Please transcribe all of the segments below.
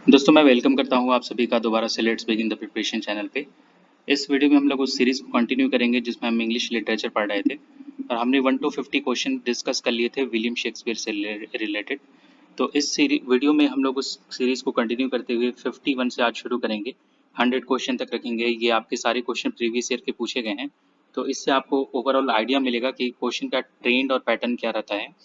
दोस्तों मैं वेलकम करता हूं आप सभी का दोबारा से let's begin the preparation channel पे। इस वीडियो में हम लोग उस सीरीज़ को कंटिन्यू करेंगे जिसमें हम इंग्लिश लिटरेचर पढ़ रहे थे और हमने 1 to 50 क्वेश्चन डिस्कस कर लिए थे विलियम शेक्सपियर से रिलेटेड। तो इस वीडियो में हम लोग उस सीरीज़ को कंटिन्यू करते हुए 51 से आज शुरू करेंगे। 100 क्वेश्चन तक रखेंगे। ये आपके सारे क्वेश्चन प्रीवियस ईयर के पूछे गए हैं, तो इससे आपको ओवरऑल आइडिया मिलेगा कि क्वेश्चन का ट्रेंड और पैटर्न क्या रहता है।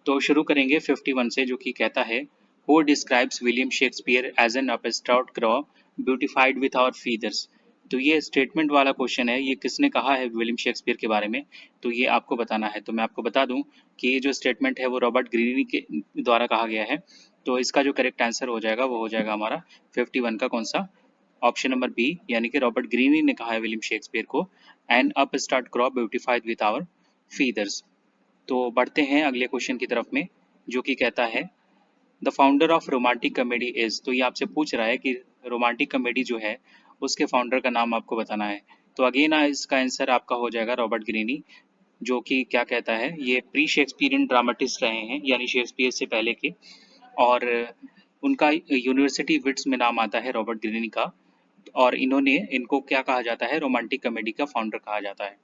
तो शुरू करेंगे 51 से, जो कि कहता है who describes William Shakespeare as an upstart crow beautified with our feathers. तो ये स्टेटमेंट वाला क्वेश्चन है, ये किसने कहा है विलियम शेक्सपियर के बारे में, तो ये आपको बताना है। तो मैं आपको बता दूं कि ये जो स्टेटमेंट है वो रॉबर्ट ग्रीनी के द्वारा कहा गया है। तो इसका जो करेक्ट आंसर हो जाएगा वो हो जाएगा हमारा 51 का कौन सा, ऑप्शन नंबर बी, यानी कि रॉबर्ट ग्रीनी ने कहा है विलियम शेक्सपियर को an upstart crow beautified with our feathers. तो बढ़ते हैं अगले क्वेश्चन की तरफ में, जो कि कहता है the founder of romantic comedy is. तो ये आपसे पूछ रहा है कि रोमांटिक कॉमेडी जो है उसके फाउंडर का नाम आपको बताना है। तो अगेन इसका आंसर आपका हो जाएगा रॉबर्ट ग्रीनी, जो कि क्या कहता है, ये प्री शेक्सपियरियन ड्रामाटिस्ट रहे हैं, यानी शेक्सपियर से पहले के। और उनका यूनिवर्सिटी विट्स में नाम आता है रॉबर्ट ग्रीनी का। और इनको क्या कहा जाता है, रोमांटिक कॉमेडी का फाउंडर कहा जाता है।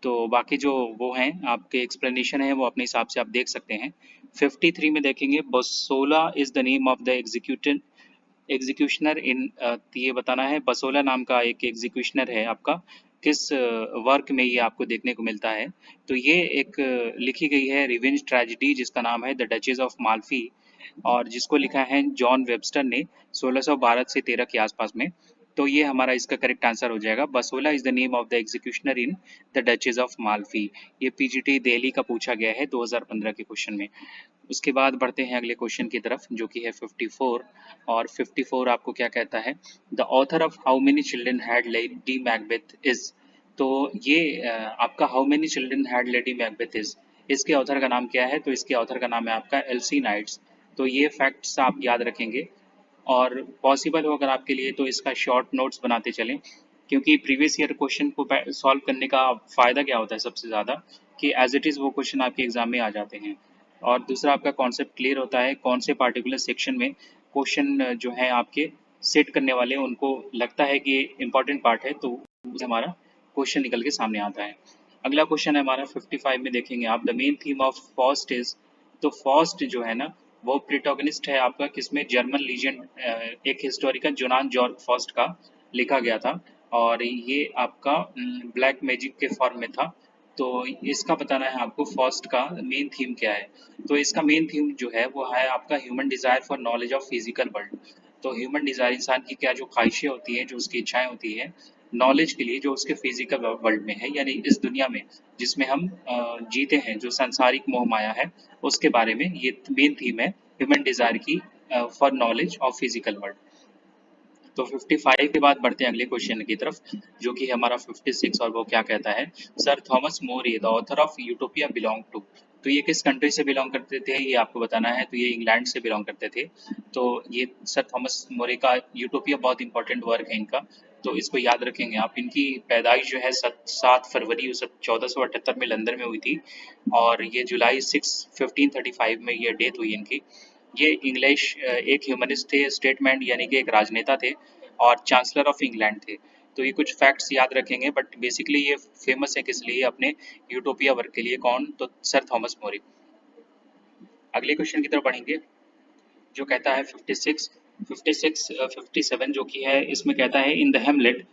तो बाकी जो वो हैं आपके एक्सप्लेनेशन है वो अपने हिसाब से आप देख सकते हैं। 53 में देखेंगे Bosola is the name of the executioner in, ये बताना है बसोला नाम का एक एग्जीक्यूशनर है आपका, किस वर्क में ये आपको देखने को मिलता है। तो ये एक लिखी गई है रिवेंज ट्रेजिडी जिसका नाम है द डचेस ऑफ माल्फी, और जिसको लिखा है जॉन वेबस्टर ने 1612 से 13 के आसपास में। तो ये हमारा इसका करेक्ट आंसर हो जाएगा, Bosola is the name of the executioner in the Duchess of Malfi. ये पीजीटी दिल्ली का पूछा गया है 2015 के क्वेश्चन में। उसके बाद बढ़ते हैं अगले क्वेश्चन की तरफ, जो कि है 54। और 54 आपको क्या कहता है, the author of how many children had lady Macbeth is. तो ये आपका how many children had lady Macbeth is, इसके ऑथर का नाम क्या है, तो इसके ऑथर का नाम है आपका एल्सी नाइट्स। तो ये फैक्ट्स आप याद रखेंगे, और पॉसिबल हो अगर आपके लिए तो इसका शॉर्ट नोट्स बनाते चलें, क्योंकि प्रीवियस ईयर क्वेश्चन को सॉल्व करने का फ़ायदा क्या होता है सबसे ज़्यादा, कि एज इट इज़ वो क्वेश्चन आपके एग्जाम में आ जाते हैं। और दूसरा आपका कॉन्सेप्ट क्लियर होता है कौन से पार्टिकुलर सेक्शन में क्वेश्चन जो है आपके सेट करने वाले उनको लगता है कि इम्पॉर्टेंट पार्ट है, तो हमारा क्वेश्चन निकल के सामने आता है। अगला क्वेश्चन है हमारा 55 में, देखेंगे आप the main theme of Faust is. तो फॉस्ट जो है ना वो प्रोटोगनिस्ट है आपका किसमें, जर्मन लीजेंड, एक हिस्टोरिकल जोनान जॉर्ग फॉस्ट का लिखा गया था, और ये आपका ब्लैक मैजिक के फॉर्म में था। तो इसका बताना है आपको फॉस्ट का मेन थीम क्या है। तो इसका मेन थीम जो है वो है आपका human desire for knowledge of physical world. तो ह्यूमन डिजायर, इंसान की क्या जो ख्वाहिशें होती हैं, जो उसकी इच्छाएं होती हैं नॉलेज के लिए, जो उसके फिजिकल वर्ल्ड में है, यानी इस दुनिया में जिसमें हम जीते हैं, जो सांसारिक मोह माया है, उसके बारे में ये मेन थीम है ह्यूमन डिजायर की, for knowledge of physical world. तो 55 के बाद बढ़ते हैं अगले क्वेश्चन की तरफ, जो कि हमारा 56, और वो क्या कहता है, Sir Thomas More the author of Utopia belong to. तो ये किस कंट्री से बिलोंग करते थे ये आपको बताना है। तो ये इंग्लैंड से बिलोंग करते थे। तो ये सर थॉमस मोरे का यूटोपिया बहुत इंपॉर्टेंट वर्क है इनका, तो इसको याद रखेंगे आप। इनकी पैदाइश जो है 7 फरवरी 1478 में लंदन में हुई थी, और ये जुलाई 6 1535 में ये डेथ हुई इनकी। ये इंग्लिश एक ह्यूमनिस्ट थे, स्टेटमैन यानी कि एक राजनेता थे, और चांसलर ऑफ इंग्लैंड थे। तो ये कुछ फैक्ट्स याद रखेंगे, बट बेसिकली ये फेमस है किस लिए, अपने यूटोपिया वर्क के लिए। कौन, तो सर थॉमस मोरी। अगले क्वेश्चन की तरफ बढ़ेंगे, जो कहता है 57 जो कि है, इसमें कहता है in the Hamlet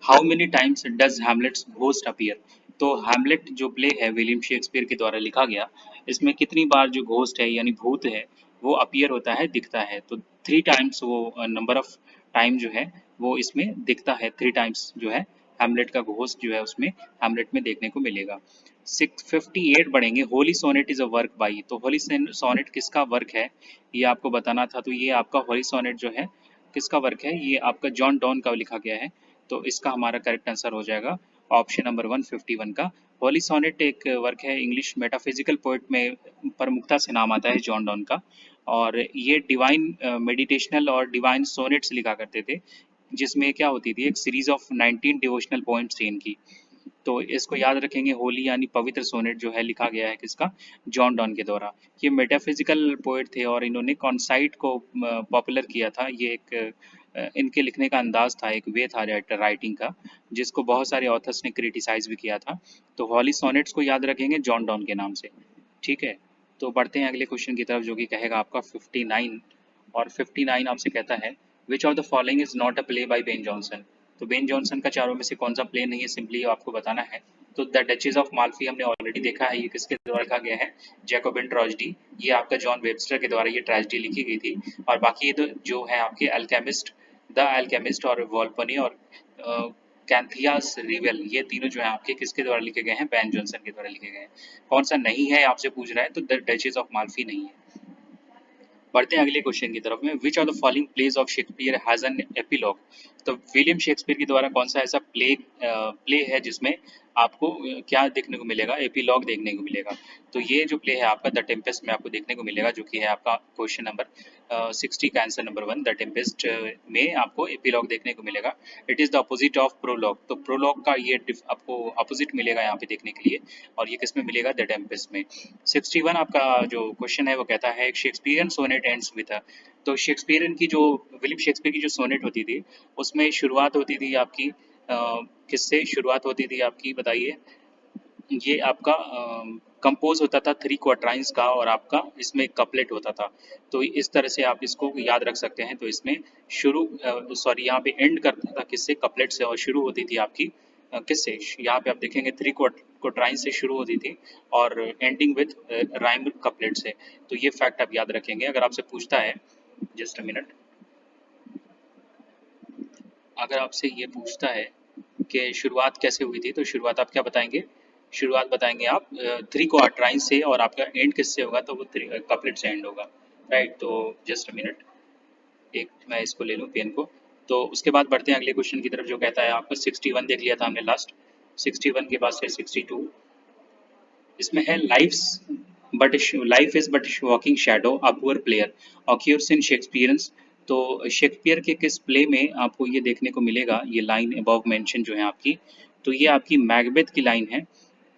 how many times does Hamlet's ghost appear. तो हैमलेट जो प्ले है विलियम शेक्सपियर के द्वारा लिखा गया, इसमें कितनी बार जो घोस्ट है यानी भूत है वो अपीयर होता है, दिखता है। तो 3 टाइम्स वो नंबर ऑफ टाइम जो है वो इसमें दिखता है। 3 टाइम्स जो है हैमलेट का घोस्ट जो है उसमें हैमलेट में देखने को मिलेगा। 658 बढ़ेंगे, holy sonnet is a work by. तो होली सोनेट किसका वर्क है ये आपको बताना था। तो ये आपका होली सोनेट जो है किसका वर्क है, ये आपका जॉन डॉन का लिखा गया है। तो इसका हमारा करेक्ट आंसर हो जाएगा ऑप्शन नंबर 151 का। होली सोनेट एक वर्क है इंग्लिश मेटाफिजिकल पोएट में, प्रमुखता से नाम आता है जॉन डॉन का। और ये डिवाइन मेडिटेशनल और डिवाइन सोनेट्स लिखा करते थे, जिसमें क्या होती थी, एक सीरीज ऑफ 19 डिवोशनल पोएम्स थी इनकी। तो इसको याद रखेंगे, होली यानी पवित्र सोनेट जो है लिखा गया है किसका, जॉन डॉन के द्वारा। ये मेटाफिजिकल पोएट थे और इन्होंने कॉन्साइट को पॉपुलर किया था। ये एक इनके लिखने का अंदाज था, एक वे था राइटिंग का, जिसको बहुत सारे ऑथर्स ने क्रिटिसाइज भी किया था। तो हॉली सोनेट्स को याद रखेंगे जॉन डॉन के नाम से, ठीक है। तो बढ़ते हैं अगले क्वेश्चन की तरफ, जो कि कहेगा आपका 59। और 59 आपसे कहता है which of the following is not a play by Ben Jonson. तो बेन जॉनसन का चारों में से कौन सा प्ले नहीं है, सिंपली आपको बताना है। तो द डचेस ऑफ माल्फी हमने ऑलरेडी देखा है, ये किसके द्वारा लिखा गया है, जैकोबिन ट्रेजेडी। ये आपका जॉन वेबस्टर के द्वारा ये ट्रेजेडी लिखी गई थी। और बाकी ये तो जो है आपके अल्केमिस्ट, द अल्केमिस्ट और वॉल्पनी और कैंथियास रिवेल, ये तीनों जो है आपके किसके द्वारा लिखे गए हैं, बेन जॉनसन के द्वारा लिखे गए हैं। कौन सा नहीं है आपसे पूछ रहा है, तो द डचेस ऑफ माल्फी नहीं है। बढ़ते हैं अगले क्वेश्चन की तरफ में, विच of the following pledge of Shakespeare has an epilogue. तो विलियम शेक्सपियर के द्वारा कौन सा ऐसा प्ले है जिसमें आपको क्या देखने को मिलेगा, एपिलॉग देखने को मिलेगा। तो ये जो प्ले है आपका द टेम्पेस्ट में आपको देखने को मिलेगा, जो कि है आपका क्वेश्चन नंबर 60 का आंसर नंबर 1। द टेम्पेस्ट में आपको एपिलॉग देखने को मिलेगा। It is the opposite of prologue. तो प्रोलॉग का ये आपको अपोजिट मिलेगा यहाँ पे देखने के लिए, और ये किस में मिलेगा, द टेम्पेस्ट में। 61 आपका जो क्वेश्चन है वो कहता है Shakespearean sonnet ends with a. तो शेक्सपियरियन की जो, विलियम शेक्सपियर की जो सोनेट होती थी उसमें शुरुआत होती थी आपकी किससे शुरुआत होती थी आपकी, बताइए। ये आपका कंपोज होता था 3 क्वार्टाइन्स का, और आपका इसमें कपलेट होता था। तो इस तरह से आप इसको याद रख सकते हैं। तो इसमें शुरू सॉरी यहाँ पे एंड करता था किससे, कपलेट से, और शुरू होती थी आपकी किससे, यहाँ पे आप देखेंगे 3 क्वार्टाइन से शुरू होती थी और एंडिंग विद राइम कपलेट से। तो ये फैक्ट आप याद रखेंगे। अगर आपसे पूछता है, जस्ट अ मिनट, अगर आपसे ये पूछता है कि शुरुआत कैसे हुई थी, तो शुरुआत आप क्या बताएंगे, शुरुआत बताएंगे आप 3 क्वार्टाइन से, और आपका एंड किससे होगा, तो वो कपलेट से एंड होगा, राइट। तो जस्ट अ मिनट, एक मैं इसको ले लूँ पेन को। तो उसके बाद बढ़ते हैं अगले क्वेश्चन की तरफ, जो कहता है आपको 61 देख लिया था हमने लास्ट, 61 के बाद से 62। इसमें है life is but walking shadow a poor player occurs in Shakespeare's. तो शेक्सपियर के किस प्ले में आपको ये देखने को मिलेगा, ये लाइन अबव मेंशन जो है आपकी, तो ये आपकी मैकबेथ की लाइन है।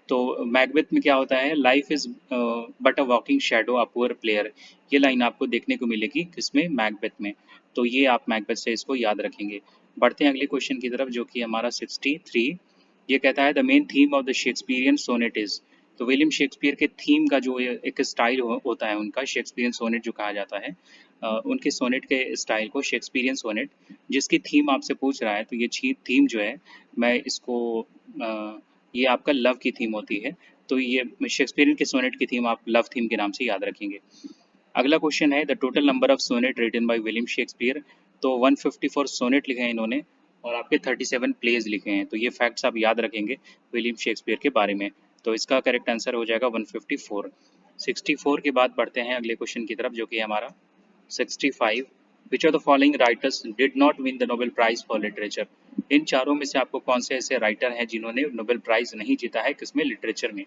तो मैकबेथ में क्या होता है, life is but a walking shadow a poor player, ये लाइन आपको देखने को मिलेगी किसमें, मैकबेथ में। तो ये आप मैकबेथ से इसको याद रखेंगे। बढ़ते हैं अगले क्वेश्चन की तरफ, जो कि हमारा 63। ये कहता है the main theme of the Shakespearean sonnet is. तो विलियम शेक्सपियर के थीम का जो एक स्टाइल होता है उनका, शेक्सपियरियन सोनेट जो कहा जाता है, उनके सोनेट के स्टाइल को शेक्सपियरियन सोनेट, जिसकी थीम आपसे पूछ रहा है, तो ये थीम जो है, मैं इसको ये आपका लव की थीम होती है। तो ये शेक्सपियरियन के सोनेट की थीम आप लव थीम के नाम से याद रखेंगे। अगला क्वेश्चन है the total number of sonnet written by William Shakespeare. तो 154 सोनेट लिखे हैं इन्होंने, और आपके 37 प्लेज लिखे हैं। तो ये फैक्ट्स आप याद रखेंगे विलियम शेक्सपियर के बारे में। तो इसका करेक्ट आंसर हो जाएगा 154। 64 के बाद बढ़ते हैं अगले क्वेश्चन की तरफ, जो कि हमारा 65। Which of the following writers did not win the Nobel prize for literature. इन चारों में से आपको कौन से ऐसे राइटर हैं जिन्होंने नोबेल प्राइज नहीं जीता है, किसमें, लिटरेचर में।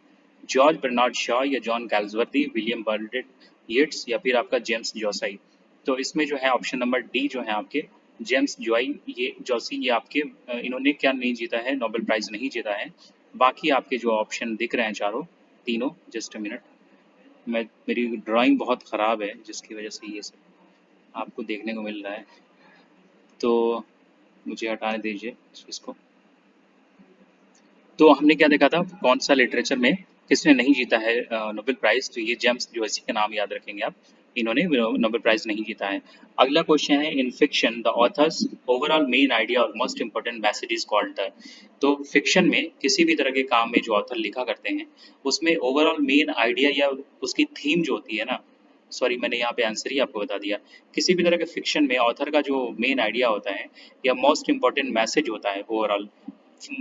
जॉर्ज बर्नार्ड शॉ, या जॉन गैल्सवर्दी, विलियम बर्नेट येट्स, या फिर आपका जेम्स जोसाई। तो इसमें जो है ऑप्शन नंबर डी जो है आपके, जेम्स जॉई, ये जोसी, ये आपके इन्होंने क्या नहीं जीता है, नोबेल प्राइज नहीं जीता है। बाकी आपके जो ऑप्शन दिख रहे हैं चारों, तीनों, जस्ट अ मिनट, मैं मेरी ड्राइंग बहुत ख़राब है जिसकी वजह से ये सब आपको देखने को मिल रहा है। तो मुझे हटाने दीजिए इसको। तो हमने क्या देखा था, कौन सा लिटरेचर में किसने नहीं जीता है नोबेल प्राइज, तो ये जेम्स जोशी का नाम याद रखेंगे आप, इन्होंने नोबेल प्राइज नहीं जीता है। अगला क्वेश्चन है in fiction the authors overall main idea और most important message is called the. तो फिक्शन में किसी भी तरह के काम में जो ऑथर लिखा करते हैं, उसमें ओवरऑल मेन आइडिया या उसकी थीम जो होती है ना, सॉरी मैंने यहाँ पे आंसर ही आपको बता दिया। किसी भी तरह के फिक्शन में ऑथर का जो मेन आइडिया होता है या मोस्ट इंपॉर्टेंट मैसेज होता है ओवरऑल,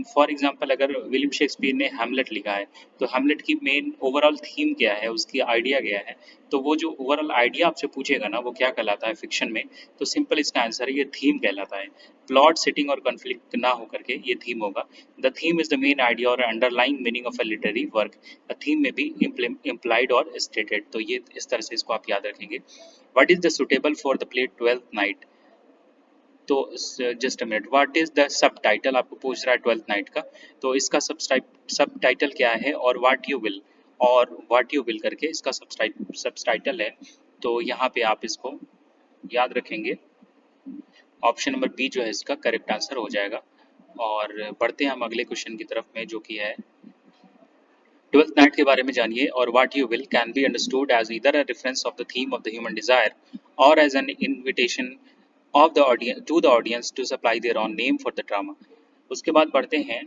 फॉर एग्जांपल अगर विलियम शेक्सपियर ने हैमलेट लिखा है, तो हैमलेट की मेन ओवरऑल थीम क्या है, उसकी आइडिया क्या है, तो वो जो ओवरऑल आइडिया आपसे पूछेगा ना, वो क्या कहलाता है फिक्शन में, तो सिंपल इसका आंसर है, ये थीम कहलाता है। प्लॉट सेटिंग और कॉन्फ्लिक्ट ना होकर के ये थीम होगा। The theme is the main idea और underlying meaning of a literary work. A theme में भी इम्प्लाइड और स्टेटेड। तो ये इस तरह से इसको आप याद रखेंगे। What is the suitable for the play twelfth night. तो just a minute, what is the subtitle आपको पूछ रहा है ट्वेल्थ नाइट का। तो इसका सब टाइटल क्या है, और व्हाट यू विल करके इसका सब टाइटल है। तो यहाँ पे आप इसको याद रखेंगे, ऑप्शन नंबर बी जो है इसका करेक्ट आंसर हो जाएगा। और बढ़ते हैं हम अगले क्वेश्चन की तरफ में, जो कि है ट्वेल्थ नाइट के बारे में जानिए। और what you will can be understood as either a reference of the theme of the human desire और as an invitation of the audience to the audience to supply their own name for the drama. उसके बाद बढ़ते हैं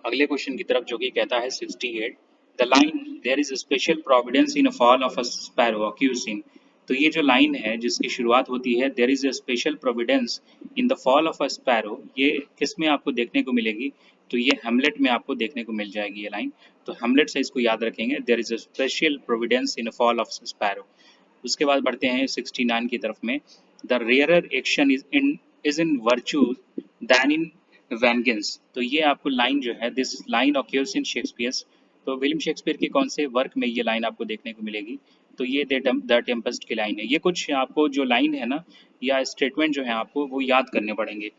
अगले question की तरफ, जो कि कहता है 68, the line there is a special providence in a fall of a sparrow accusing. तो ये जो लाइन है जिसकी शुरुआत होती है there is a special providence in the fall of a sparrow, ये किस में आपको देखने को मिलेगी? तो ये हेमलेट में आपको देखने को मिल जाएगी ये लाइन। तो हेमलेट से इसको याद रखेंगे, there is a special providence in a fall of sparrow. उसके बाद बढ़ते हैं 69 की तरफ में, the rarer action is in virtue than in vengeance. तो ये आपको लाइन जो है, this line occurs in Shakespeare's. तो विलियम शेक्सपियर के कौन से वर्क में ये लाइन आपको देखने को मिलेगी? तो ये द टेम्पेस्ट की लाइन है। ये कुछ आपको जो लाइन है ना, या स्टेटमेंट जो है आपको वो याद करने पड़ेंगे।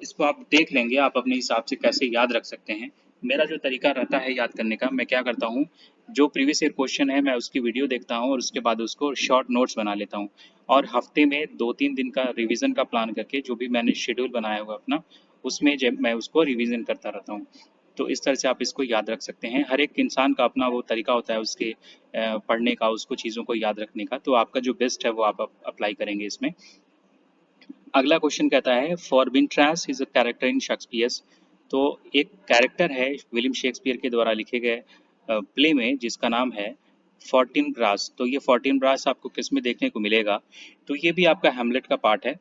इसको आप देख लेंगे, आप अपने हिसाब से कैसे याद रख सकते हैं। मेरा जो तरीका रहता है याद करने का, मैं क्या करता हूँ, जो प्रीवियस ईयर क्वेश्चन है मैं उसकी वीडियो देखता हूँ और उसके बाद उसको शॉर्ट नोट्स बना लेता हूँ। और हफ्ते में 2-3 दिन का रिवीजन का प्लान करके, जो भी मैंने शेड्यूल बनाया हुआ अपना, उसमें जब मैं उसको रिवीजन करता रहता हूँ। तो इस तरह से आप इसको याद रख सकते हैं। हर एक इंसान का अपना वो तरीका होता है उसके पढ़ने का, उसको चीज़ों को याद रखने का। तो आपका जो बेस्ट है वो आप अप्लाई करेंगे इसमें। अगला क्वेश्चन कहता है Fortinbras is a character in Shakespeare's. तो एक कैरेक्टर है विलियम शेक्सपियर के द्वारा लिखे गए प्ले में, जिसका नाम है फोर्टीन ब्रास। तो ये फोर्टीन ब्रास आपको किस में देखने को मिलेगा? तो ये भी आपका हेमलेट का पार्ट है।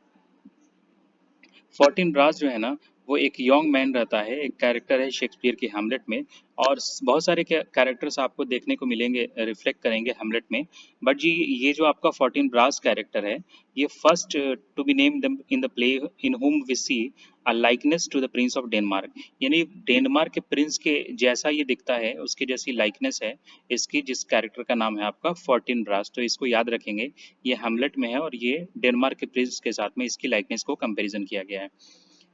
फोर्टीन ब्रास जो है ना, वो एक यंग मैन रहता है, एक कैरेक्टर है शेक्सपियर की हेमलेट में। और बहुत सारे कैरेक्टर्स आपको देखने को मिलेंगे, रिफ्लेक्ट करेंगे हेमलेट में। बट जी, ये जो आपका फोर्टीन ब्रास कैरेक्टर है, ये first to be named in the play in whom we see a likeness to the prince of Denmark. यानी डेनमार्क के प्रिंस के जैसा ये दिखता है, उसकी जैसी लाइकनेस है इसकी, जिस कैरेक्टर का नाम है आपका फोर्टीन ब्रास। तो इसको याद रखेंगे, ये हेमलेट में है और ये डेनमार्क के प्रिंस के साथ में इसकी लाइकनेस को कंपैरिजन किया गया है।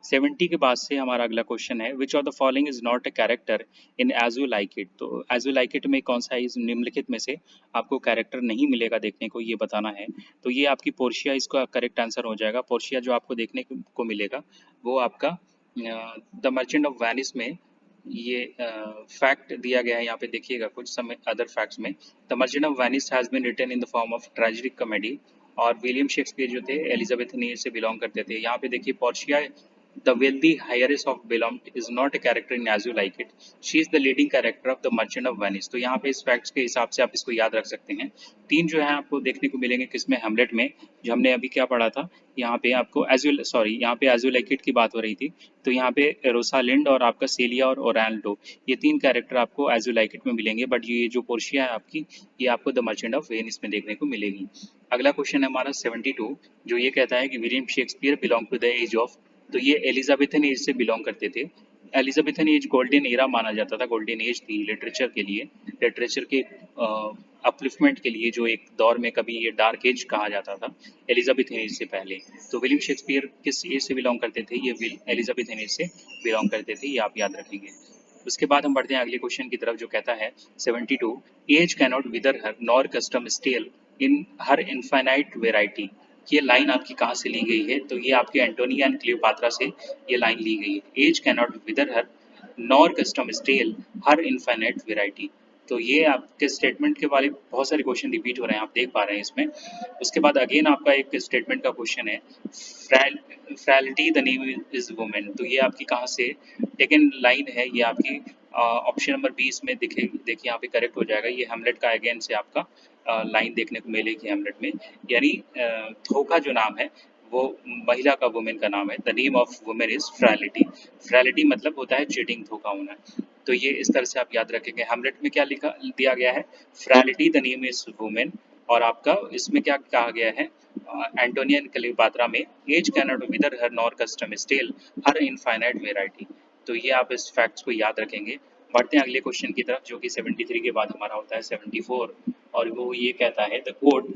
70 के बाद से हमारा अगला क्वेश्चन है, which of the following is not a character in as you like it. तो एज यू लाइक इट में कौन सा इस निम्नलिखित में से आपको कैरेक्टर नहीं मिलेगा देखने को, ये बताना है। तो ये आपकी पोर्शिया इसका करेक्ट आंसर हो जाएगा। पोर्शिया जो आपको देखने को मिलेगा वो आपका द मर्चेंट ऑफ वेनिस में, ये फैक्ट दिया गया है यहाँ पे, देखिएगा कुछ समय अदर फैक्ट्स में। The merchant of Venice has been written in the form of tragic comedy. और विलियम शेक्सपियर जो थे एलिजाबेथन एज से बिलोंग करते थे। यहाँ पे देखिए Portia the wealthy heiress of Bellum is not a character in As You Like It. She is the leading character of The Merchant of Venice. तो यहाँ पे इस फैक्ट्स के हिसाब से आप इसको याद रख सकते हैं। तीन जो है आपको देखने को मिलेंगे किसमें, हेमलेट में, जो हमने अभी क्या पढ़ा था। यहाँ पे आपको यहाँ पे एज यू लाइक इट की बात हो रही थी। तो यहाँ पे रोसालिंड और आपका सेलिया और ओराल्डो, ये तीन कैरेक्टर आपको एज यू लाइक इट में मिलेंगे। बट ये जो पोर्शिया है आपकी, ये आपको द मर्चेंट ऑफ वेनिस में देखने को मिलेगी। अगला क्वेश्चन है हमारा 72, जो ये कहता है कि William Shakespeare belong to the age of. तो ये एलिजाबेथन एज से बिलोंग करते थे। एलिजाबेथन एज गोल्डन एरा माना जाता था, गोल्डन एज थी लिटरेचर के लिए, लिटरेचर के अपलिफ्टमेंट के लिए, जो एक दौर में कभी ये डार्क एज कहा जाता था एलिजाबेथन एज से पहले। तो विलियम शेक्सपियर किस एज से बिलोंग करते थे? ये एलिजाबेथन एज से बिलोंग करते थे, ये आप याद रखेंगे। उसके बाद हम बढ़ते हैं अगले क्वेश्चन की तरफ, जो कहता है 72, एज कैनॉट विदर हर नॉर कस्टम स्टेल इन हर इनफाइनाइट वेराइटी। ये लाइन आपकी कहाँ से ली गई है? तो ये आपके एंटोनिया एंड क्लियोपात्रा से ये लाइन ली गई है। एज कैनॉट विदर हर नॉर कस्टम स्टेल हर इनफाइनाइट वेराइटी। तो ये आपके स्टेटमेंट के वाले बहुत सारे क्वेश्चन रिपीट हो रहे हैं, आप देख पा रहे हैं इसमें। उसके बाद अगेन आपका एक स्टेटमेंट का क्वेश्चन है, फ्रैलिटी द नेम इज वुमेन। तो ये आपकी कहाँ से टेकन लाइन है? ये आपकी ऑप्शन नंबर 20 में देखिए यहाँ पे करेक्ट हो जाएगा। ये हेमलेट का अगेन से आपका लाइन देखने को मिलेगी हेमलेट में। यानी धोखा जो नाम है वो महिला का, वुमेन का नाम है। The name of women is frailty. Frailty मतलब होता है चीटिंग, धोखा होना। तो ये इस तरह से आप याद रखेंगे। हेमलेट में क्या लिखा दिया गया है? फ्रैलिटी द नेम इज वुमेन। और आपका इसमें क्या कहा गया है? एंटोनियन क्लियोपात्रा में, एज कैनॉट विदर हर नॉर कस्टम स्टेल हर इनफाइनाइट वेराइटी। तो ये आप इस फैक्ट्स को याद रखेंगे। बढ़ते हैं अगले क्वेश्चन की तरफ, जो कि 73 के बाद हमारा होता है 74। और वो ये कहता है the code,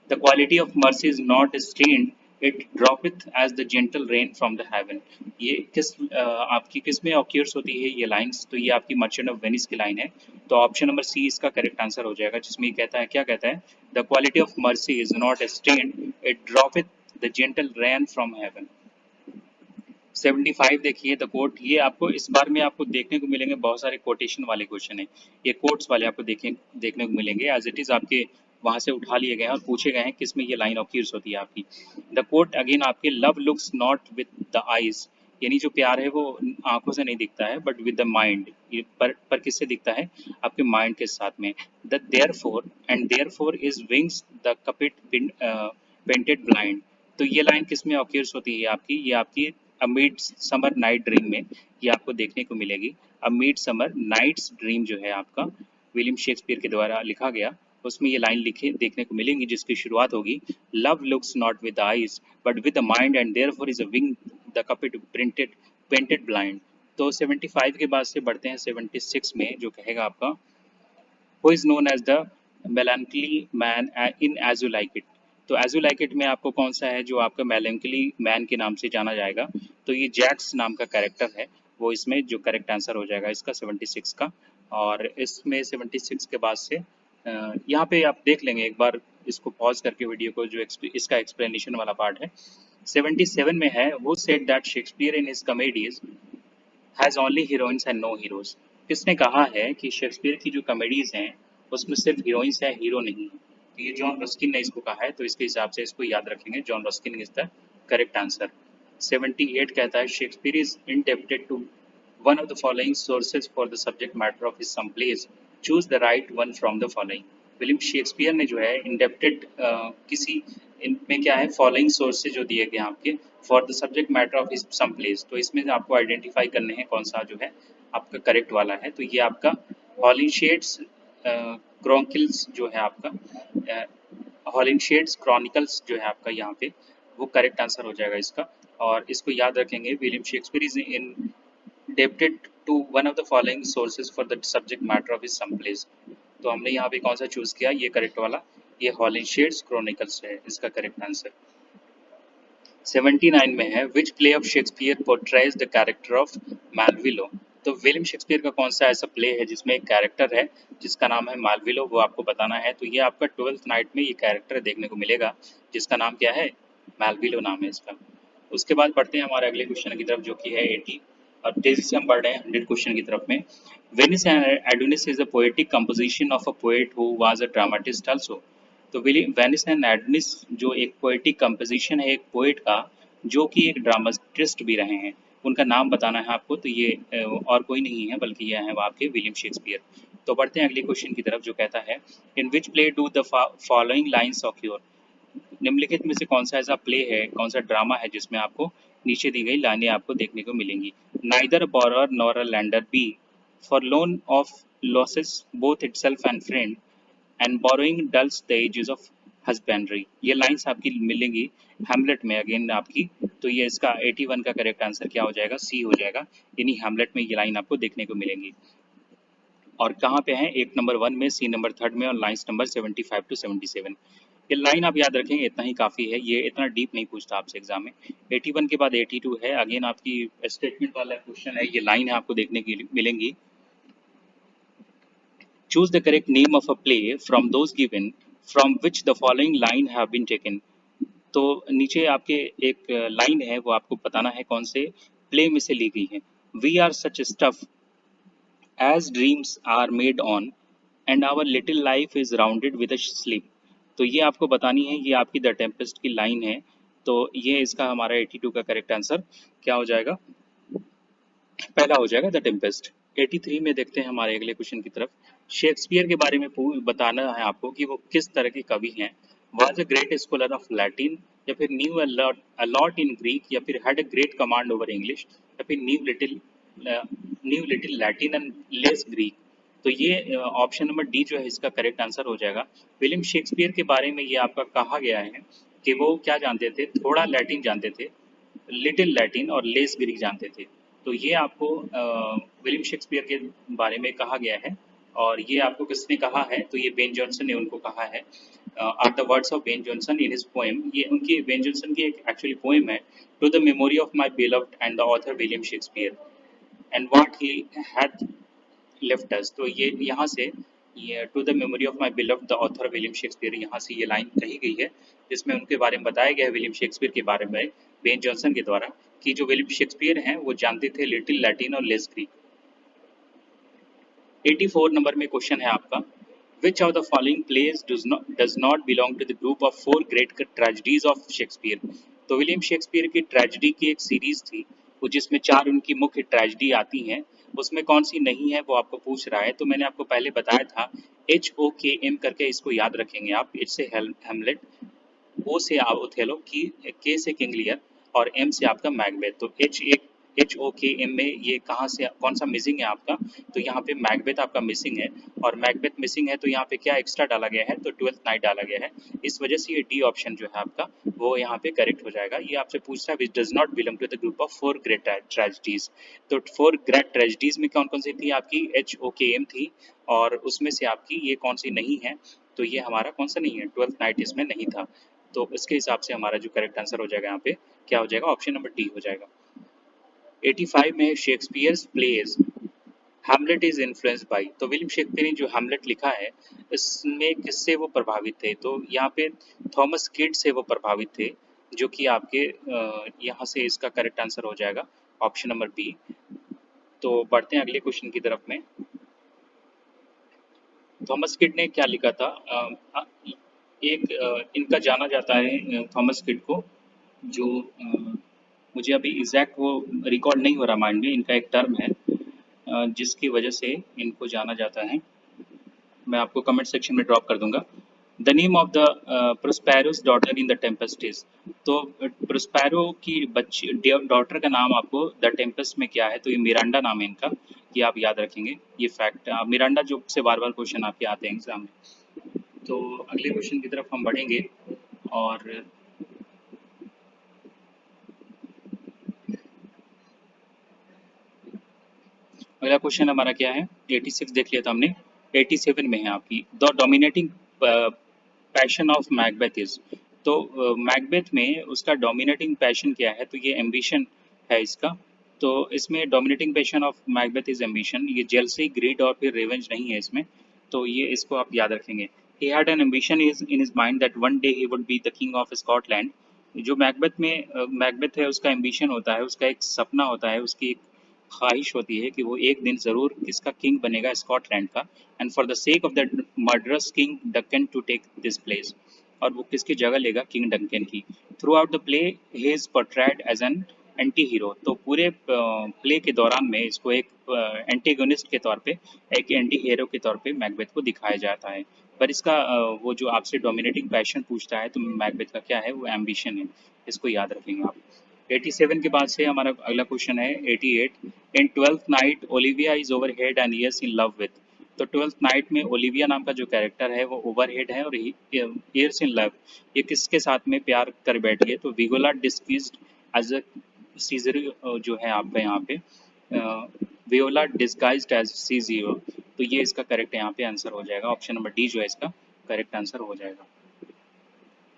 the quality of mercy is not strained it droppeth as the gentle rain from the heaven. ये आपकी किस में ऑक्यूर्स होती है ये लाइंस? तो ये आपकी मर्चेंट ऑफ वेनिस की लाइन है। तो ऑप्शन नंबर सी इसका करेक्ट आंसर हो जाएगा, जिसमें ये कहता है, क्या कहता है, the quality of mercy is not strained, it droppeth the gentle rain from heaven. 75 देखिए द कोट, ये आपको इस बार में आपको देखने को मिलेंगे बहुत सारे कोटेशन वाले क्वेश्चन है। ये कोट्स वाले आपको देखने को मिलेंगे, एज इट इज आपके वहां से उठा लिए गए हैं और पूछे गए हैं किसमें ये लाइन ऑक्यूर्स होती है आपकी। द कोट अगेन आपके, love looks not with the eyes, यानी जो प्यार है वो आंखों से नहीं दिखता है बट विद द माइंड, ये पर किससे दिखता है, आपके माइंड के साथ में। The therefore is wings the Cupid painted blind. तो ये लाइन किसमें ऑक्यूर्स होती है आपकी, ये आपकी a midsummer night dream में ये आपको देखने को मिलेगी। A midsummer night's dream जो है आपका विलियम शेक्सपियर के द्वारा लिखा गया, उसमें ये लाइन लिखे देखने को मिलेंगी, जिसकी शुरुआत होगी, love looks not with the eyes but with the mind and therefore is a wing the Cupid printed painted blind. तो 75 के बाद से बढ़ते हैं 76 में, जो कहेगा आपका, who is known as the melancholy man in As You Like It। तो As You Like It में आपको कौन सा है जो आपका melancholy man के नाम से जाना जाएगा? तो ये जैक्स नाम का कैरेक्टर है, वो इसमें जो करेक्ट आंसर हो जाएगा इसका 76 का। और इसमें 76 के बाद से यहाँ पे आप देख लेंगे एक बार, इसको पॉज करके वीडियो को, जो इसका एक्सप्लेनेशन वाला पार्ट है। 77 में है, वो said that Shakespeare in his comedies has only heroines and no heroes. किसने कहा है कि शेक्सपियर की जो कॉमेडीज हैं उसमें सिर्फ हीरोइंस है, हीरो नहीं है? तो ये जॉन रस्किन ने इसको कहा है, तो इसके हिसाब से इसको याद रखेंगे, John Ruskin is the correct answer. 78 कहता है, Shakespeare is indebted to one of the following sources for the subject matter of his some plays, choose the right one from the following। William Shakespeare ने जो है indebted किसी, इनमें क्या है, following sources जो दिए गए हैं आपके, for the subject matter of his some place. तो इसमें आपको आइडेंटिफाई करने हैं कौन सा जो है आपका करेक्ट वाला है। तो ये आपका हॉलिनशेड्स क्रॉनिकल्स जो है आपका, हॉलिनशेड्स क्रॉनिकल्स जो है आपका यहाँ पे, वो करेक्ट आंसर हो जाएगा इसका। और इसको याद रखेंगे, William Shakespeare is in indebted to one of the following sources for the subject matter of his some plays। तो हमने यहाँ पे कौन सा चूज किया, ये करेक्ट वाला, ये हॉलिनशेड्स क्रॉनिकल्स है इसका करेक्ट आंसर। 79 में है, which play of Shakespeare portrays the character of Malvolio. तो विलियम शेक्सपियर का कौन सा ऐसा प्ले है जिसमें एक कैरेक्टर है जिसका नाम है मैलविलो, वो आपको बताना है। तो ये आपका 12th नाइट में ये कैरेक्टर देखने को मिलेगा, जिसका नाम क्या है, मैलविलो नाम है इसका। उसके बाद बढ़ते हैं हमारे अगले क्वेश्चन की तरफ, जो कि है 80। और तेजी से हम बढ़ रहे हैं 100 क्वेश्चन की तरफ में। Venice and Adonis is a poetic composition of a poet who was a dramatist also. तो वेनिस एंड एडोनिस जो एक पोएटिक कंपोजिशन है एक पोएट का, जो कि एक ड्रामाटिस्ट भी रहे हैं, उनका नाम बताना है आपको। तो ये और कोई नहीं है बल्कि यह है वो आपके विलियम शेक्सपियर। तो बढ़ते हैं अगले क्वेश्चन की तरफ, जो कहता है, in which play do the following lines occur. निम्नलिखित में से कौन सा ऐसा प्ले है, कौन सा ड्रामा है जिसमें आपको नीचे दी गई लाइनें आपको देखने को मिलेंगी। Neither borrower nor a lender be, for loan of loses both itself and friend, and borrowing dulls the edges of husbandry. ये लाइंस आपकी मिलेंगी हैमलेट में अगेन आपकी। तो ये इसका 81 का करेक्ट आंसर क्या हो जाएगा, सी हो जाएगा, यानी हैमलेट में ये लाइन आपको देखने को मिलेंगी। और कहाँ पे है, एक नंबर 1 में, सी नंबर 3 में, और लाइन्स नंबर 75 टू 77। ये लाइन आप याद रखेंगे, इतना ही काफ़ी है, ये इतना डीप नहीं पूछता आपसे एग्जाम में। 81 के बाद 82 है, अगेन आपकी स्टेटमेंट वाला क्वेश्चन है, ये लाइन है आपको देखने की मिलेंगी। Choose the correct name of a play from those given from which the following line have been taken. तो नीचे आपके एक लाइन है, वो आपको बताना है कौन से प्ले में से ली गई है। We are such stuff as dreams are made on and our little life is rounded with a sleep। तो ये आपको बतानी है, ये आपकी द टेम्पेस्ट की लाइन है। तो ये इसका हमारा 82 का करेक्ट आंसर क्या हो जाएगा, पहला हो जाएगा द टेम्पेस्ट। 83 में देखते हैं हमारे अगले क्वेश्चन की तरफ। शेक्सपियर के बारे में बताना है आपको कि वो किस तरह के कवि हैं। Was a great scholar of Latin, या फिर new a lot in Greek, या फिर had a great command over English, या फिर new little Latin and less Greek. तो ये ऑप्शन नंबर डी जो है इसका करेक्ट आंसर हो जाएगा। विलियम शेक्सपियर के बारे में ये आपका कहा गया है कि वो क्या जानते थे, थोड़ा लैटिन जानते थे, लिटिल लैटिन और लेस ग्रीक जानते थे। तो ये आपको विलियम शेक्सपियर के बारे में कहा गया है। और ये आपको किसने कहा है, तो ये बेन जॉनसन ने उनको कहा है। Are the words of Ben Jonson in his poem. ये उनकी बेन जॉनसन की एक एक्चुअली पोएम है, to the memory of my beloved and the author William Shakespeare and what he hath left us. तो ये यहाँ से ये to the memory of my beloved the author William Shakespeare, यहाँ से ये लाइन कही गई है जिसमें उनके बारे में बताया गया है, विलियम शेक्सपियर के बारे में बेन जॉनसन के द्वारा, कि जो विलियम शेक्सपियर हैं वो जानते थे लिटिल लैटिन और लेस ग्रीक। 84 नंबर में क्वेश्चन है आपका, which of the following plays does not belong to the group of 4 great tragedies of Shakespeare. तो विलियम शेक्सपियर की ट्रेजेडी की एक सीरीज थी, वो जिसमें 4 उनकी मुख्य ट्रेजेडी आती हैं, उसमें कौन सी नहीं है वो आपको पूछ रहा है। तो मैंने आपको पहले बताया था HOKM करके, इसको याद रखेंगे आप। इट से हेमलेट, ओ से आप ओथेलो, की के से किंग लियर और एम से आपका मैकबेथ। तो HOKM में ये कहाँ से कौन सा मिसिंग है आपका, तो यहाँ पे मैकबेथ आपका मिसिंग है। और मैकबेथ मिसिंग है तो यहाँ पे क्या एक्स्ट्रा डाला गया है, तो ट्वेल्थ नाइट डाला गया है। इस वजह से ये डी ऑप्शन जो है आपका वो यहाँ पे करेक्ट हो जाएगा। ये आपसे पूछता है which does not belong to the group of 4 great tragedies. तो 4 ग्रेट ट्रेजेडीज में कौन कौन सी थी आपकी, HOKM थी, और उसमें से आपकी ये कौन सी नहीं है, तो ये हमारा कौन सा नहीं है, ट्वेल्थ नाइट इसमें नहीं था। तो इसके हिसाब से हमारा जो करेक्ट आंसर हो जाएगा यहाँ पे क्या हो जाएगा, ऑप्शन नंबर डी हो जाएगा। 85 में Shakespeare's plays Hamlet is influenced by. तो विलियम शेक्सपियर ने जो हैमलेट लिखा है इसमें किससे वो प्रभावित थे, तो यहाँ पे थॉमस किड से वो प्रभावित थे, जो कि आपके यहाँ से इसका करेक्ट आंसर हो जाएगा ऑप्शन नंबर बी। तो बढ़ते हैं अगले क्वेश्चन की तरफ में। थॉमस किड ने क्या लिखा था, इनका जाना जाता है थॉमस किड को, जो मुझे अभी एग्जैक्ट वो रिकॉर्ड नहीं हो रहा माइंड में, इनका एक टर्म है जिसकी वजह से इनको जाना जाता है, मैं आपको कमेंट सेक्शन में ड्रॉप कर दूंगा। The name of the Prospero's daughter in the Tempest is. तो प्रोस्पेरो की बच्ची डॉटर का नाम आपको द टेम्पेस्ट में क्या है, तो ये मिरांडा नाम है इनका, ये आप याद रखेंगे। ये फैक्ट मिरांडा जो से बार बार क्वेश्चन आपके आते हैं एग्जाम में। तो अगले क्वेश्चन की तरफ हम बढ़ेंगे, और अगला क्वेश्चन हमारा क्या है, 86 देख लिया था हमने। 87 में है आपकी, the dominating passion of Macbeth is. तो मैकबेथ में उसका डोमिनेटिंग पैशन क्या है, तो ये एम्बिशन है इसका। तो इसमें dominating passion of Macbeth is ambition, ये जेलसी, ग्रीड और फिर रिवेंज नहीं है इसमें। तो ये इसको आप याद रखेंगे। He had an ambition is in his mind that one day he would be the king of Scotland. जो मैकबेथ में मैकबेथ है, उसका एम्बिशन होता है, उसका एक सपना होता है, उसकी एक ख्वाहिश होती है कि वो एक दिन ज़रूर इसका किंग बनेगा स्कॉटलैंड का, and for the sake of the murderous king Duncan to take this place. और वो किसकी जगह लेगा, किंग डंकन की। Throughout the play he is portrayed as an anti hero. तो पूरे प्ले के दौरान में इसको एक एंटीगोनिस्ट के तौर पे, एक एंटी हीरो के तौर पे मैकबेथ को दिखाया जाता है। पर इसका वो जो आपसे डोमिनेटिंग पैशन पूछता है, तो मैकबेथ का क्या है, वो एम्बिशन है। इसको याद रखेंगे आप। 87 के बाद से हमारा अगला क्वेश्चन है 88। In twelfth night Olivia is over head and years in love with. तो ट्वेल्थ नाइट में ओलिविया नाम का जो कैरेक्टर है वो ओवर हेड है और ईयर्स इन लव, ये किसके साथ में प्यार कर बैठी है, तो विगोला डिस्गिस्ड एज अ सीजर जो है आपका यहाँ पे वियोला डिस्गाइज्ड एज सी जीरो। तो ये इसका करेक्ट यहाँ पे आंसर हो जाएगा, ऑप्शन नंबर डी जो है इसका करेक्ट आंसर हो जाएगा।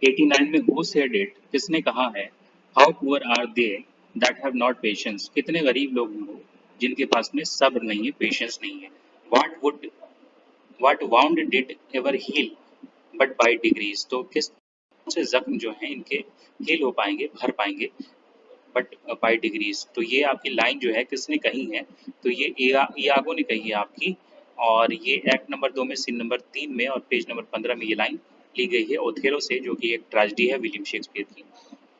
89 में हु सेड इट, किसने कहा है, how poor are they that have not patience. कितने गरीब लोग हैं वो जिनके पास में सब्र नहीं है, पेशेंस नहीं है। What wound did ever heal but by degrees. तो किस से जख्म जो है इनके हील हो पाएंगे, भर पाएंगे, बट बाय डिग्रीज। तो ये आपकी लाइन जो है किसने कही है, तो ये इयागो ने कही है आपकी। और ये एक्ट नंबर 2 में सीन नंबर 3 में और पेज नंबर 15 में ये लाइन ली गई है ओथेलो से, जो कि एक ट्रेजेडी है विलियम शेक्सपियर की।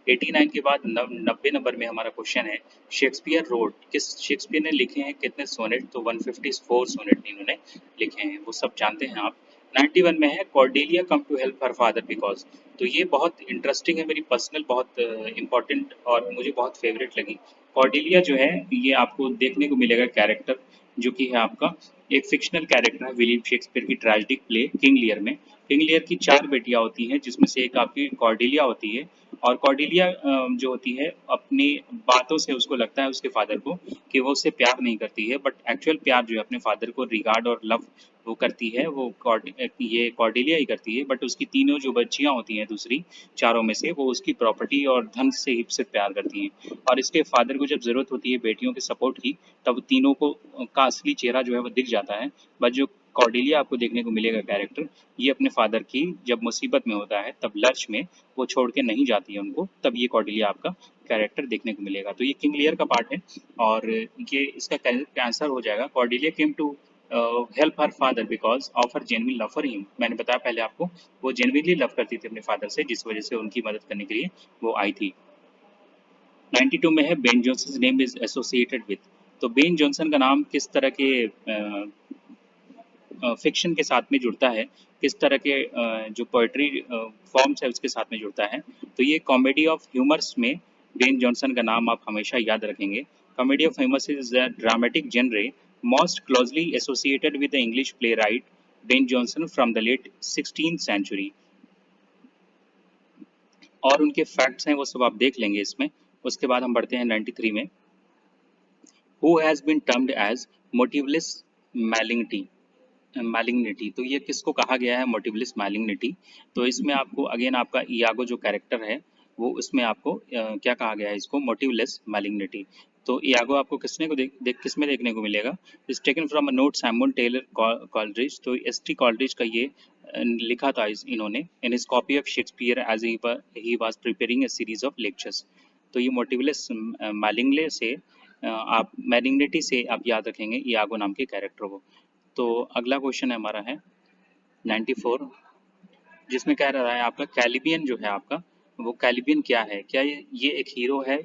89 के बाद 90 नंबर में हमारा क्वेश्चन है, शेक्सपियर रोड, किस शेक्सपियर ने लिखे हैं कितने सोनेट, तो 154 सोनेट इन्होंने लिखे हैं, वो सब जानते हैं आप। 91 में है, Cordelia come to help her father because. तो ये बहुत इंटरेस्टिंग है, मेरी पर्सनल बहुत इंपॉर्टेंट और मुझे बहुत फेवरेट लगी। कॉर्डेलिया जो है ये आपको देखने को मिलेगा कैरेक्टर, जो कि है आपका एक फिक्शनल कैरेक्टर है विलियम शेक्सपियर की ट्रेजिक प्ले किंग लियर में। किंग लियर की 4 बेटियां होती हैं, जिसमें से एक आपकी कॉर्डेलिया होती है। और कॉर्डेलिया जो होती है अपनी बातों से उसको लगता है उसके फादर को कि वो उससे प्यार नहीं करती है, बट एक्चुअल प्यार जो है अपने फादर को रिगार्ड और लव वो करती है, ये कॉर्डेलिया ही करती है, बट उसकी तीनों जो बच्चियां होती हैं दूसरी चारों में से, वो उसकी प्रॉपर्टी और धन से ही सिर्फ प्यार करती हैं। और इसके फादर को जब ज़रूरत होती है बेटियों के सपोर्ट की, तब तीनों को का असली चेहरा जो है वो दिख जाता है। बट जो कॉर्डेलिया आपको देखने को मिलेगा कैरेक्टर, ये अपने फादर की जब मुसीबत में होता है तब लर्च में वो छोड़ के नहीं जाती है उनको, तब ये कॉर्डेलिया आपका कैरेक्टर देखने को मिलेगा। तो ये किंग लियर का पार्ट है और ये इसका आंसर हो जाएगा, Cordelia came to help her father because of her genuine love for him. मैंने बताया पहले आपको, वो जेन्युइनली लव करती थी अपने फादर से, जिस वजह से उनकी मदद करने के लिए वो आई थी। 92 में है Ben Jonson name is associated with. तो बेन जॉनसन का नाम किस तरह के फिक्शन के साथ में जुड़ता है, किस तरह के जो पोएट्री फॉर्म्स है उसके साथ में जुड़ता है, तो ये कॉमेडी ऑफ ह्यूमर्स में बेन जॉनसन का नाम आप हमेशा याद रखेंगे। Comedy of humours is a dramatic genre most closely associated with the English playwright Ben Jonson from the late 16th century. और उनके फैक्ट्स हैं वो सब आप देख लेंगे इसमें। उसके बाद हम बढ़ते हैं 93 में, who has been termed as motiveless malignity. Malignity, तो ये किसको कहा गया है मोटिवलेस मैलिग्निटी? तो इसमें आपको अगेन आपका इयागो जो कैरेक्टर है वो उसमें आपको क्या कहा गया है इसको, मोटिवलेस मैलिग्निटी। तो इयागो आपको किसने को किस में देखने को मिलेगा? Is taken from a note Samuel Taylor Coleridge. तो एस टी कॉलरिज का ये लिखा था इन्होंने in his copy of Shakespeare as he was preparing a series of lectures. तो ये मोटिवलेस मैलिग्ने से आप मैलिग्निटी से आप याद रखेंगे इयागो नाम के कैरेक्टर को। तो अगला क्वेश्चन हमारा है 94, जिसमें कह रहा है आपका कैलिबियन जो है आपका, वो कैलिबियन क्या है? क्या ये एक हीरो है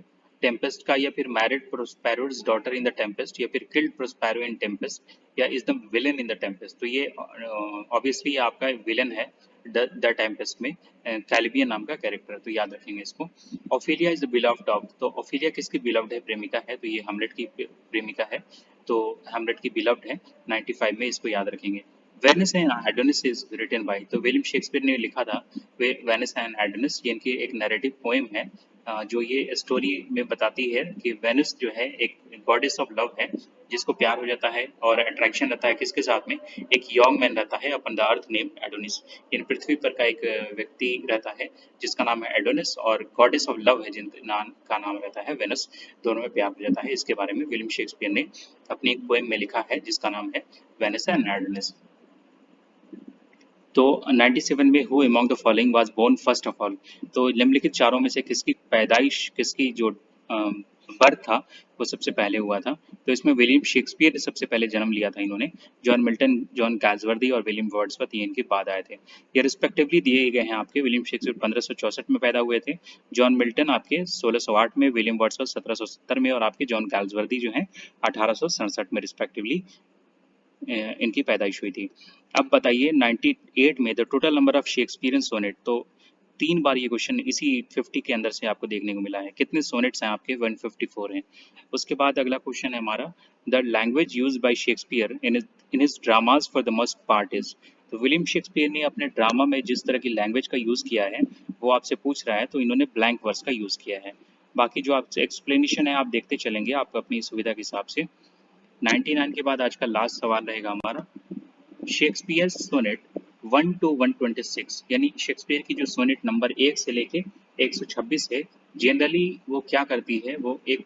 टेम्पेस्ट का, या फिर married Prospero's daughter in the Tempest, या फिर किल्ड प्रोस्पेरो इन टेम्पेस्ट, या is the villain in the Tempest? तो ये ऑब्वियसली आपका विलन है द टेम्पेस्ट में, कैलिबियन नाम का कैरेक्टर, तो याद रखेंगे इसको। Ophelia is the beloved of. तो ऑफिलिया किसकी बिलव्ड है, प्रेमिका है? तो ये हेमलेट की प्रेमिका है, तो हेमलेट की बिलव्ड है। 95 में इसको याद रखेंगे। Venice and Adonis is written by, तो विलियम शेक्सपियर ने लिखा था वेनिस एंड एडोनिस, ये इनकी एक नैरेटिव पोएम है जो ये स्टोरी में बताती है कि वेनिस जो है एक गॉडेस ऑफ लव है, जिसको प्यार हो जाता है और अट्रैक्शन रहता है किसके साथ में, एक यंग मैन रहता है upon the earth name Adonis. In पृथ्वी पर का एक व्यक्ति रहता है जिसका नाम है एडोनिस, और गॉडेस ऑफ लव है जिनका नाम रहता है वेनस। दोनों में प्यार हो जाता है। इसके बारे में विलियम शेक्सपियर ने अपनी एक पोएम में लिखा है जिसका नाम है वेनिस एंड एडोनिस। तो 97 में who among the following was born first of all. तो निम्नलिखित चारों में से किसकी पैदाइश, किसकी जो बर्थ था वो सबसे पहले हुआ था? तो इसमें विलियम शेक्सपियर सबसे पहले जन्म लिया था इन्होंने। जॉन मिल्टन, जॉन गैल्सवर्दी और विलियम वर्ड्सवर्थ ये इनके बाद आए थे। ये रिस्पेक्टिवली दिए गए हैं आपके। विलियम शेक्सपियर 1564 में पैदा हुए थे, जॉन मिल्टन आपके 1608 में, विलियम वर्ड्सवर्थ 1770 में, और आपके जॉन गैल्सवर्दी जो हैं 1867 में रिस्पेक्टिवली इनकी पैदाइश हुई थी। अब बताइए 98 में the total number of Shakespearean sonnet. तो 3 बार ये क्वेश्चन इसी 50 के अंदर से आपको देखने को मिला है। कितने सोनेट्स हैं आपके? 154 हैं। उसके बाद अगला क्वेश्चन है हमारा, the language used by Shakespeare in his dramas for the most part is. तो विलियम शेक्सपियर ने अपने ड्रामा में जिस तरह की लैंग्वेज का यूज़ किया है वो आपसे पूछ रहा है, तो इन्होंने ब्लैंक वर्स का यूज़ किया है। बाकी जो आपसे एक्सप्लेनेशन है आप देखते चलेंगे आपको अपनी सुविधा के हिसाब से। 99 के बाद आज का लास्ट सवाल रहेगा हमारा, शेक्सपियर सोनेट 1 to 126, यानी शेक्सपियर की जो सोनेट नंबर 1 से लेके 126 है, जनरली वो क्या करती है, वो एक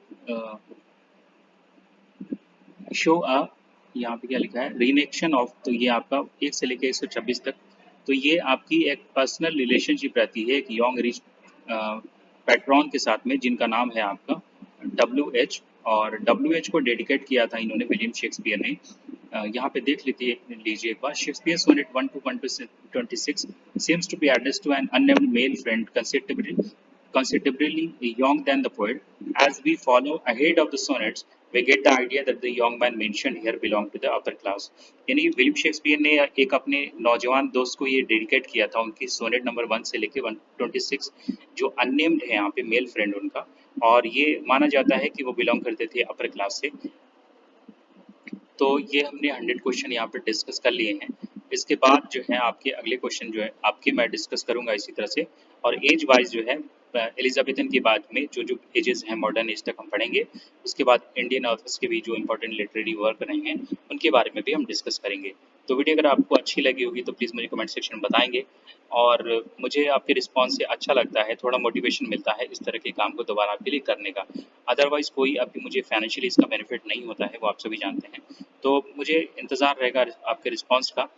शो अ, यहाँ पे क्या लिखा है, रीनेक्शन ऑफ। तो ये आपका 1 से लेके 126 तक, तो ये आपकी एक पर्सनल रिलेशनशिप रहती है एक यंग रिच पैट्रॉन के साथ में, जिनका नाम है आपका WH। और WH को डेडिकेट किया था इन्होंने विलियम शेक्सपियर ने। यहाँ पे देख लीजिए एक बार, Shakespeare sonnet 1 to 126 seems to be addressed to an unnamed male friend considerably young than the poet. As we follow ahead of the sonnets, we get the idea that the young man mentioned here belonged to the upper class. यानी William Shakespeare ने एक अपने नौजवान दोस्त को ये dedicate किया था उनकी सोनेट नंबर 1 से लेके 126, जो अननेम्ड है यहाँ पे मेल फ्रेंड उनका, और ये माना जाता है कि वो बिलोंग करते थे अपर क्लास से। तो ये हमने 100 क्वेश्चन यहाँ पे डिस्कस कर लिए हैं। इसके बाद जो है आपके अगले क्वेश्चन जो है आपके मैं डिस्कस करूंगा इसी तरह से, और एज वाइज जो है एलिजाबेथन के बाद में जो जो एजेस हैं मॉडर्न एज तक हम पढ़ेंगे। उसके बाद इंडियन ऑथर्स के भी जो इंपॉर्टेंट लिटरेरी वर्क रहेंगे उनके बारे में भी हम डिस्कस करेंगे। तो वीडियो अगर आपको अच्छी लगी होगी तो प्लीज़ मुझे कमेंट सेक्शन में बताएंगे, और मुझे आपके रिस्पॉन्स से अच्छा लगता है, थोड़ा मोटिवेशन मिलता है इस तरह के काम को दोबारा आपके लिए करने का। अदरवाइज़ कोई अभी मुझे फाइनेंशियली इसका बेनिफिट नहीं होता है, वो आप सभी जानते हैं। तो मुझे इंतज़ार रहेगा आपके रिस्पॉन्स का।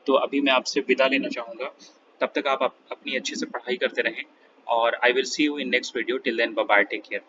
तो अभी मैं आपसे विदा लेना चाहूँगा। तब तक आप अपनी अच्छे से पढ़ाई करते रहें, और I will see you in next video. Till then bye bye, take care.